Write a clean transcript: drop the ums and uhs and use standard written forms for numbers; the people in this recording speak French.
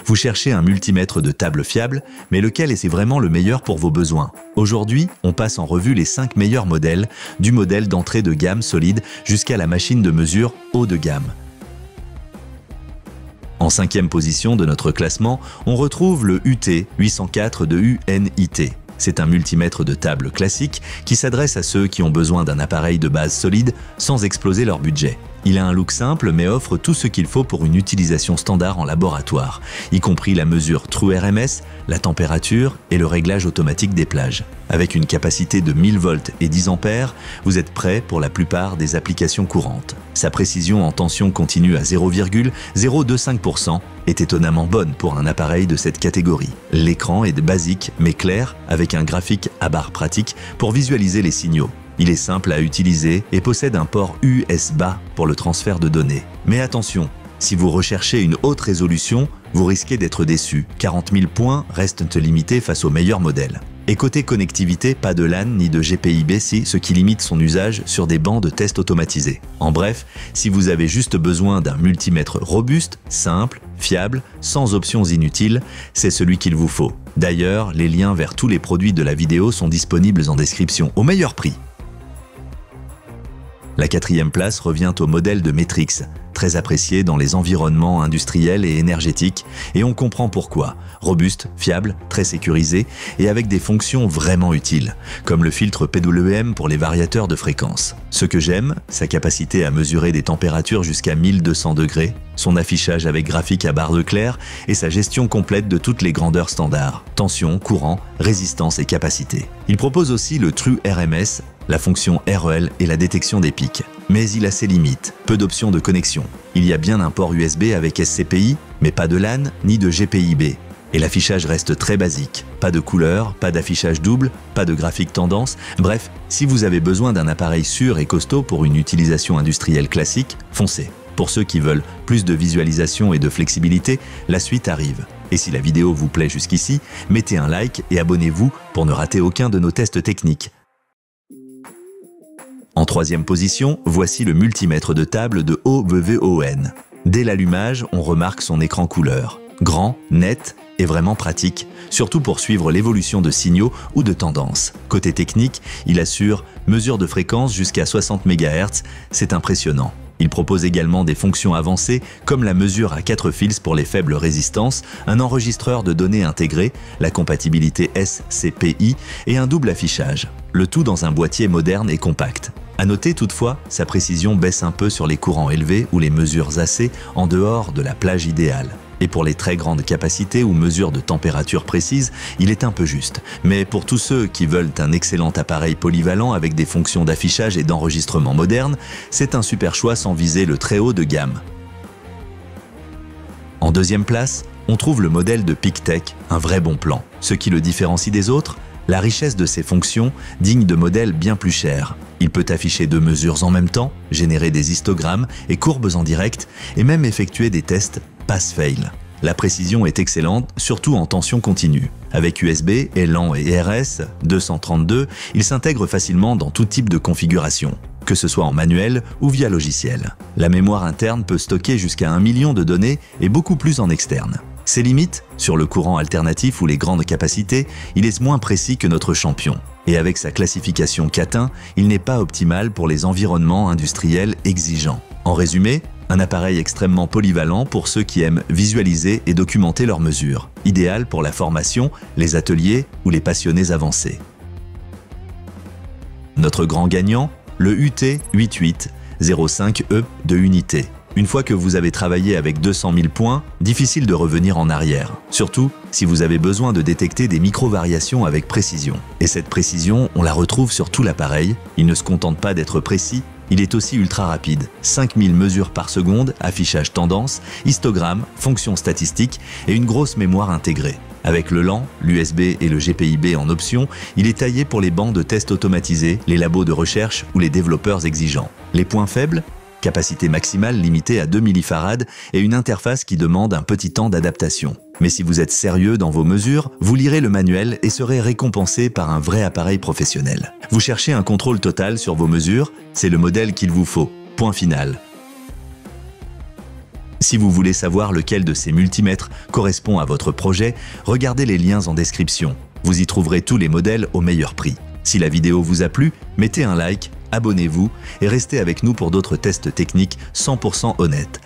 Vous cherchez un multimètre de table fiable, mais lequel est vraiment le meilleur pour vos besoins? Aujourd'hui, on passe en revue les 5 meilleurs modèles, du modèle d'entrée de gamme solide jusqu'à la machine de mesure haut de gamme. En 5e position de notre classement, on retrouve le UT804 de UNIT. C'est un multimètre de table classique qui s'adresse à ceux qui ont besoin d'un appareil de base solide sans exploser leur budget. Il a un look simple mais offre tout ce qu'il faut pour une utilisation standard en laboratoire, y compris la mesure True RMS, la température et le réglage automatique des plages. Avec une capacité de 1000 volts et 10 ampères, vous êtes prêt pour la plupart des applications courantes. Sa précision en tension continue à 0,025% est étonnamment bonne pour un appareil de cette catégorie. L'écran est basique mais clair avec un graphique à barre pratique pour visualiser les signaux. Il est simple à utiliser et possède un port USB-A pour le transfert de données. Mais attention, si vous recherchez une haute résolution, vous risquez d'être déçu. 40 000 points restent limités face aux meilleurs modèles. Et côté connectivité, pas de LAN ni de GPIB-C, ce qui limite son usage sur des bancs de test automatisés. En bref, si vous avez juste besoin d'un multimètre robuste, simple, fiable, sans options inutiles, c'est celui qu'il vous faut. D'ailleurs, les liens vers tous les produits de la vidéo sont disponibles en description au meilleur prix. La 4e place revient au modèle de Metrix, très apprécié dans les environnements industriels et énergétiques, et on comprend pourquoi. Robuste, fiable, très sécurisé et avec des fonctions vraiment utiles, comme le filtre PWM pour les variateurs de fréquence. Ce que j'aime, sa capacité à mesurer des températures jusqu'à 1200 degrés, son affichage avec graphique à barre de clair et sa gestion complète de toutes les grandeurs standards, tension, courant, résistance et capacité. Il propose aussi le True RMS, la fonction REL et la détection des pics. Mais il a ses limites, peu d'options de connexion. Il y a bien un port USB avec SCPI, mais pas de LAN ni de GPIB. Et l'affichage reste très basique. Pas de couleur, pas d'affichage double, pas de graphique tendance. Bref, si vous avez besoin d'un appareil sûr et costaud pour une utilisation industrielle classique, foncez. Pour ceux qui veulent plus de visualisation et de flexibilité, la suite arrive. Et si la vidéo vous plaît jusqu'ici, mettez un like et abonnez-vous pour ne rater aucun de nos tests techniques. En 3e position, voici le multimètre de table de OVVON. Dès l'allumage, on remarque son écran couleur. Grand, net et vraiment pratique, surtout pour suivre l'évolution de signaux ou de tendances. Côté technique, il assure mesure de fréquence jusqu'à 60 MHz, c'est impressionnant. Il propose également des fonctions avancées comme la mesure à 4 fils pour les faibles résistances, un enregistreur de données intégré, la compatibilité SCPI et un double affichage. Le tout dans un boîtier moderne et compact. À noter toutefois, sa précision baisse un peu sur les courants élevés ou les mesures AC en dehors de la plage idéale. Et pour les très grandes capacités ou mesures de température précises, il est un peu juste. Mais pour tous ceux qui veulent un excellent appareil polyvalent avec des fonctions d'affichage et d'enregistrement modernes, c'est un super choix sans viser le très haut de gamme. En 2e place, on trouve le modèle de PicTech, un vrai bon plan. Ce qui le différencie des autres, la richesse de ses fonctions, digne de modèles bien plus chers. Il peut afficher 2 mesures en même temps, générer des histogrammes et courbes en direct, et même effectuer des tests pass-fail. La précision est excellente, surtout en tension continue. Avec USB, élan et RS 232, il s'intègre facilement dans tout type de configuration, que ce soit en manuel ou via logiciel. La mémoire interne peut stocker jusqu'à 1 million de données et beaucoup plus en externe. Ses limites, sur le courant alternatif ou les grandes capacités, il est moins précis que notre champion. Et avec sa classification Catin, il n'est pas optimal pour les environnements industriels exigeants. En résumé, un appareil extrêmement polyvalent pour ceux qui aiment visualiser et documenter leurs mesures. Idéal pour la formation, les ateliers ou les passionnés avancés. Notre grand gagnant, le UT8805E de Unité. Une fois que vous avez travaillé avec 200 000 points, difficile de revenir en arrière. Surtout si vous avez besoin de détecter des micro-variations avec précision. Et cette précision, on la retrouve sur tout l'appareil. Il ne se contente pas d'être précis, il est aussi ultra rapide. 5000 mesures par seconde, affichage tendance, histogramme, fonctions statistiques et une grosse mémoire intégrée. Avec le LAN, l'USB et le GPIB en option, il est taillé pour les bancs de tests automatisés, les labos de recherche ou les développeurs exigeants. Les points faibles ? Capacité maximale limitée à 2 mF et une interface qui demande un petit temps d'adaptation. Mais si vous êtes sérieux dans vos mesures, vous lirez le manuel et serez récompensé par un vrai appareil professionnel. Vous cherchez un contrôle total sur vos mesures, c'est le modèle qu'il vous faut. Point final. Si vous voulez savoir lequel de ces multimètres correspond à votre projet, regardez les liens en description. Vous y trouverez tous les modèles au meilleur prix. Si la vidéo vous a plu, mettez un like, abonnez-vous et restez avec nous pour d'autres tests techniques 100% honnêtes.